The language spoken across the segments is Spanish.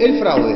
El fraude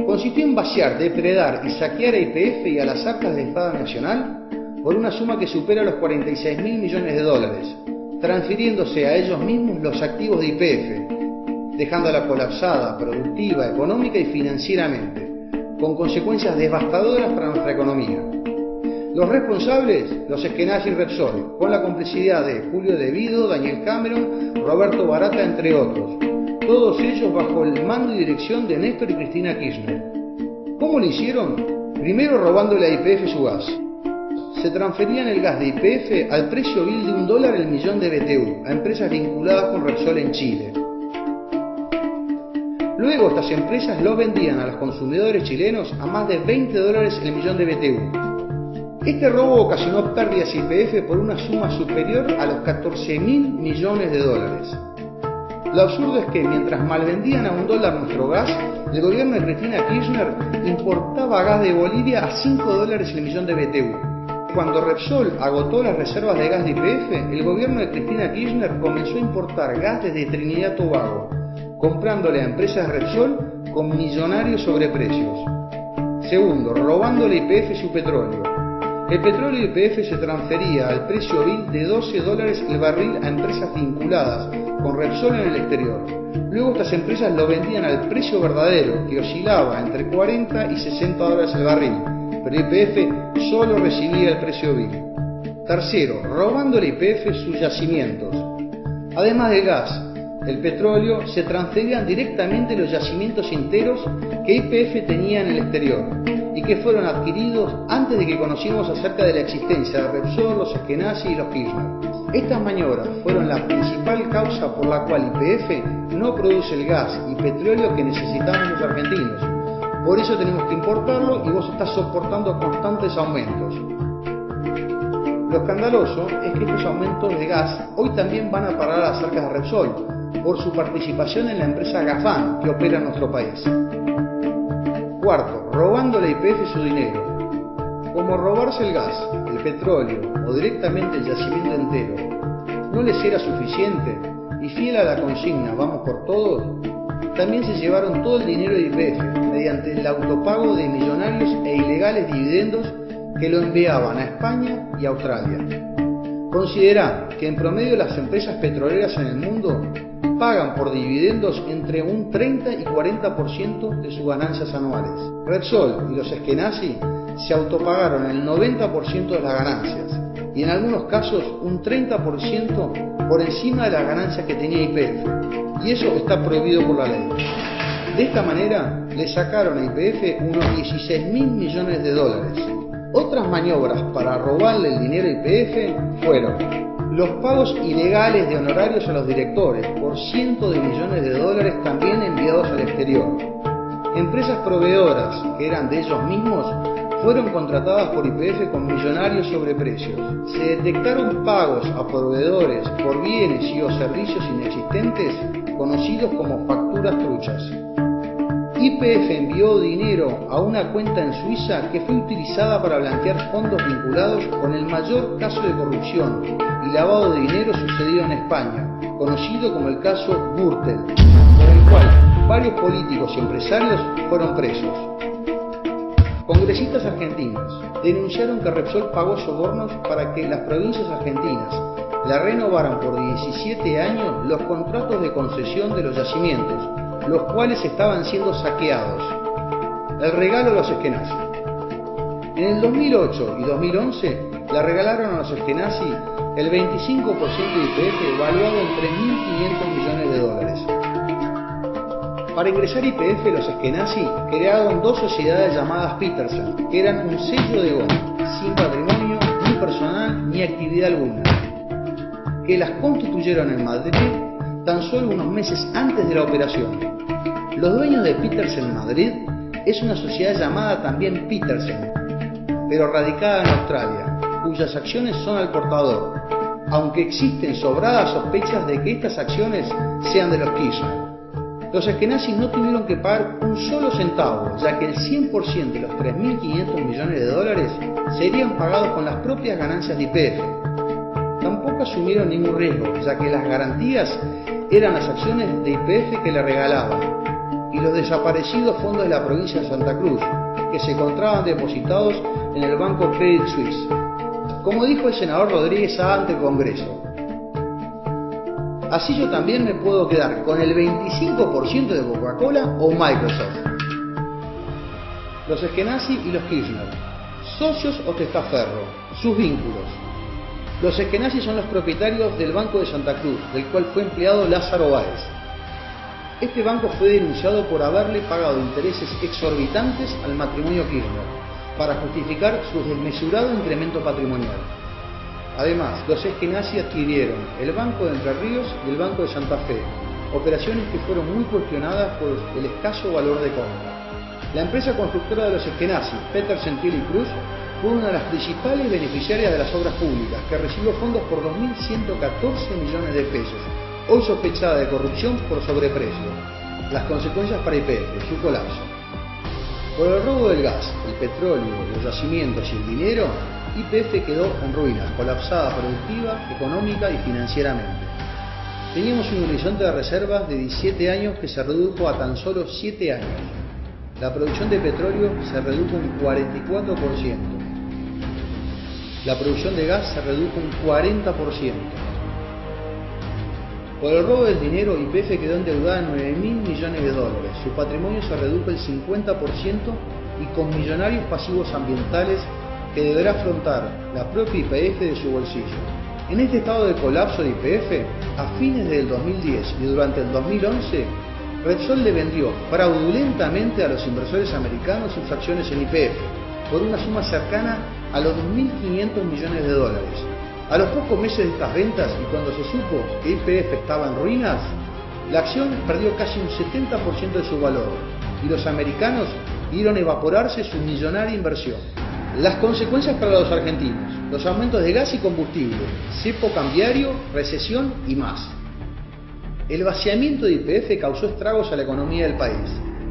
consistió en vaciar, depredar y saquear a YPF y a las arcas del Estado Nacional por una suma que supera los 46.000 millones de dólares, transfiriéndose a ellos mismos los activos de YPF, dejándola colapsada, productiva, económica y financieramente, con consecuencias devastadoras para nuestra economía. Los responsables, los Eskenazi y Repsol, con la complicidad de Julio De Vido, Daniel Cameron, Roberto Barata, entre otros, todos ellos bajo el mando y dirección de Néstor y Cristina Kirchner. ¿Cómo lo hicieron? Primero robándole a YPF su gas. Se transferían el gas de YPF al precio vil de $1 el millón de BTU a empresas vinculadas con Repsol en Chile. Luego estas empresas lo vendían a los consumidores chilenos a más de $20 el millón de BTU. Este robo ocasionó pérdidas a YPF por una suma superior a los 14.000 millones de dólares. Lo absurdo es que mientras malvendían a $1 nuestro gas, el gobierno de Cristina Kirchner importaba gas de Bolivia a $5 el millón de BTU. Cuando Repsol agotó las reservas de gas de YPF, el gobierno de Cristina Kirchner comenzó a importar gas desde Trinidad y Tobago, comprándole a empresas Repsol con millonarios sobreprecios. Segundo, robándole a YPF su petróleo. El petróleo de YPF se transfería al precio vil de $12 el barril a empresas vinculadas con Repsol en el exterior. Luego estas empresas lo vendían al precio verdadero, que oscilaba entre $40 y $60 el barril, pero YPF solo recibía el precio vil. Tercero, robándole a YPF sus yacimientos. Además del gas, el petróleo, se transferían directamente los yacimientos enteros que YPF tenía en el exterior y que fueron adquiridos antes de que conociéramos acerca de la existencia de Repsol, los Eskenazi y los Kirchner. Estas maniobras fueron la principal causa por la cual YPF no produce el gas y petróleo que necesitamos los argentinos. Por eso tenemos que importarlo y vos estás soportando constantes aumentos. Lo escandaloso es que estos aumentos de gas hoy también van a parar a las arcas de Repsol por su participación en la empresa Gafán que opera en nuestro país. Cuarto, robándole a YPF su dinero. Como robarse el gas, el petróleo o directamente el yacimiento entero no les era suficiente y fiel a la consigna "vamos por todos", también se llevaron todo el dinero de YPF mediante el autopago de millonarios e ilegales dividendos que lo enviaban a España y Australia. Considerá que en promedio las empresas petroleras en el mundo pagan por dividendos entre un 30 y 40% de sus ganancias anuales. Repsol y los Eskenazi se autopagaron el 90% de las ganancias y en algunos casos un 30% por encima de las ganancias que tenía YPF, y eso está prohibido por la ley. De esta manera le sacaron a YPF unos 16.000 millones de dólares. Otras maniobras para robarle el dinero a YPF fueron los pagos ilegales de honorarios a los directores por cientos de millones de dólares también enviados al exterior. Empresas proveedoras que eran de ellos mismos fueron contratadas por YPF con millonarios sobreprecios. Se detectaron pagos a proveedores por bienes y o servicios inexistentes conocidos como facturas truchas. YPF envió dinero a una cuenta en Suiza que fue utilizada para blanquear fondos vinculados con el mayor caso de corrupción y lavado de dinero sucedido en España, conocido como el caso Gürtel, por el cual varios políticos y empresarios fueron presos. Congresistas argentinos denunciaron que Repsol pagó sobornos para que las provincias argentinas le renovaran por 17 años los contratos de concesión de los yacimientos, los cuales estaban siendo saqueados. El regalo a los Eskenazi. En el 2008 y 2011 le regalaron a los Eskenazi el 25% de YPF evaluado en 3.500 millones de dólares. Para ingresar a YPF, los Eskenazi crearon dos sociedades llamadas Petersen, que eran un sello de goma, sin patrimonio, ni personal, ni actividad alguna, que las constituyeron en Madrid tan solo unos meses antes de la operación. Los dueños de Petersen Madrid es una sociedad llamada también Petersen, pero radicada en Australia, cuyas acciones son al portador, aunque existen sobradas sospechas de que estas acciones sean de los Kirchner. Los Eskenazi no tuvieron que pagar un solo centavo, ya que el 100% de los 3.500 millones de dólares serían pagados con las propias ganancias de YPF. tampoco asumieron ningún riesgo, ya que las garantías eran las acciones de YPF que le regalaban y los desaparecidos fondos de la provincia de Santa Cruz, que se encontraban depositados en el banco Credit Suisse. Como dijo el senador Rodríguez ante el Congreso: así yo también me puedo quedar con el 25% de Coca-Cola o Microsoft. Los Eskenazi y los Kirchner, socios o testaferro, sus vínculos. Los Eskenazi son los propietarios del Banco de Santa Cruz, del cual fue empleado Lázaro Báez. Este banco fue denunciado por haberle pagado intereses exorbitantes al matrimonio Kirchner para justificar su desmesurado incremento patrimonial. Además, los Eskenazi adquirieron el Banco de Entre Ríos y el Banco de Santa Fe, operaciones que fueron muy cuestionadas por el escaso valor de compra. La empresa constructora de los Eskenazi, Peter Gentili Cruz, fue una de las principales beneficiarias de las obras públicas, que recibió fondos por 2.114 millones de pesos, hoy sospechada de corrupción por sobreprecio. Las consecuencias para YPF, su colapso. Por el robo del gas, el petróleo, los yacimientos y el dinero, YPF quedó en ruinas, colapsada productiva, económica y financieramente. Teníamos un horizonte de reservas de 17 años que se redujo a tan solo 7 años. La producción de petróleo se redujo un 44%. La producción de gas se redujo un 40%. Por el robo del dinero, YPF quedó endeudada en 9.000 millones de dólares. Su patrimonio se redujo el 50% y con millonarios pasivos ambientales que deberá afrontar la propia YPF de su bolsillo. En este estado de colapso de YPF, a fines del 2010 y durante el 2011, Repsol le vendió fraudulentamente a los inversores americanos sus acciones en YPF por una suma cercana a los 2.500 millones de dólares. A los pocos meses de estas ventas y cuando se supo que YPF estaba en ruinas, la acción perdió casi un 70% de su valor y los americanos vieron evaporarse su millonaria inversión. Las consecuencias para los argentinos: los aumentos de gas y combustible, cepo cambiario, recesión y más. El vaciamiento de YPF causó estragos a la economía del país,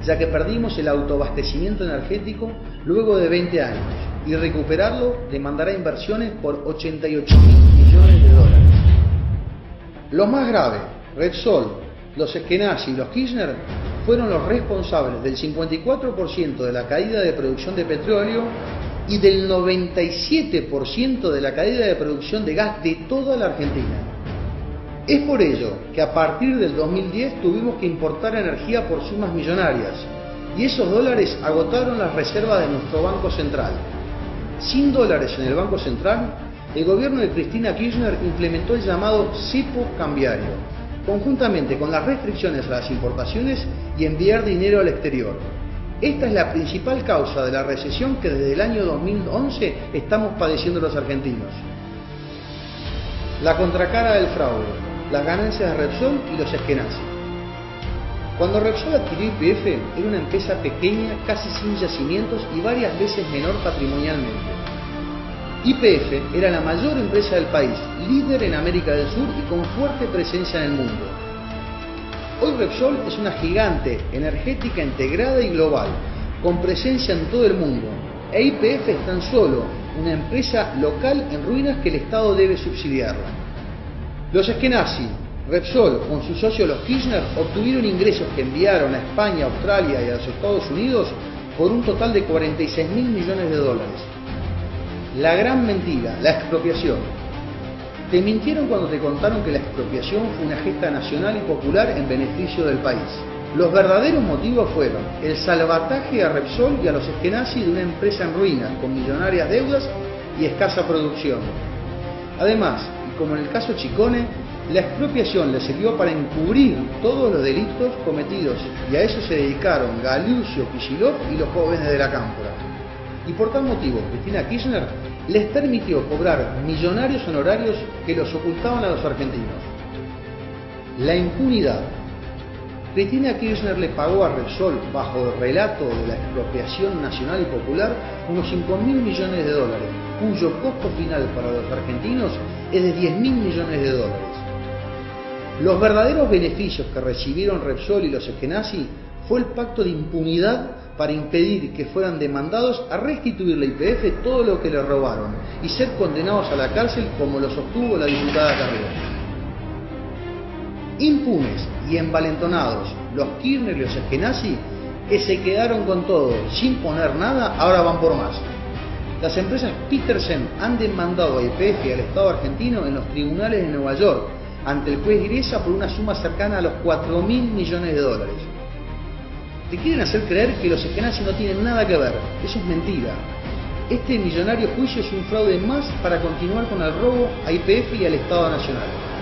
ya que perdimos el autoabastecimiento energético luego de 20 años, y recuperarlo demandará inversiones por 88.000 millones de dólares. Lo más grave: Repsol, los Eskenazi y los Kirchner fueron los responsables del 54% de la caída de producción de petróleo y del 97% de la caída de producción de gas de toda la Argentina. Es por ello que a partir del 2010 tuvimos que importar energía por sumas millonarias, y esos dólares agotaron las reservas de nuestro Banco Central. Sin dólares en el Banco Central, el gobierno de Cristina Kirchner implementó el llamado cepo cambiario, conjuntamente con las restricciones a las importaciones y enviar dinero al exterior. Esta es la principal causa de la recesión que desde el año 2011 estamos padeciendo los argentinos. La contracara del fraude: las ganancias de Repsol y los Eskenazi. Cuando Repsol adquirió YPF, era una empresa pequeña, casi sin yacimientos y varias veces menor patrimonialmente. YPF era la mayor empresa del país, líder en América del Sur y con fuerte presencia en el mundo. Hoy Repsol es una gigante energética integrada y global, con presencia en todo el mundo, e YPF es tan solo una empresa local en ruinas que el Estado debe subsidiarla. Los Eskenazi, Repsol, con sus socios los Kirchner, obtuvieron ingresos que enviaron a España, Australia y a los Estados Unidos por un total de 46.000 millones de dólares. La gran mentira: la expropiación. Te mintieron cuando te contaron que la expropiación fue una gesta nacional y popular en beneficio del país. Los verdaderos motivos fueron el salvataje a Repsol y a los Eskenazi de una empresa en ruinas, con millonarias deudas y escasa producción. Además, y como en el caso Chicone, la expropiación le sirvió para encubrir todos los delitos cometidos, y a eso se dedicaron Galucio, Kicillof y los jóvenes de la Cámpora. Y por tal motivo, Cristina Kirchner les permitió cobrar millonarios honorarios que los ocultaban a los argentinos. La impunidad. Cristina Kirchner le pagó a Repsol, bajo el relato de la expropiación nacional y popular, unos 5.000 millones de dólares, cuyo costo final para los argentinos es de 10.000 millones de dólares. Los verdaderos beneficios que recibieron Repsol y los Eskenazi fue el pacto de impunidad para impedir que fueran demandados a restituir la YPF todo lo que le robaron y ser condenados a la cárcel como lo sostuvo la diputada Carrió. Impunes y envalentonados, los Kirchner y los Eskenazi, que se quedaron con todo sin poner nada, ahora van por más. Las empresas Petersen han demandado a YPF y al Estado argentino en los tribunales de Nueva York ante el juez Griesa por una suma cercana a los 4.000 millones de dólares. Te quieren hacer creer que los Eskenazi no tienen nada que ver. Eso es mentira. Este millonario juicio es un fraude más para continuar con el robo a YPF y al Estado Nacional.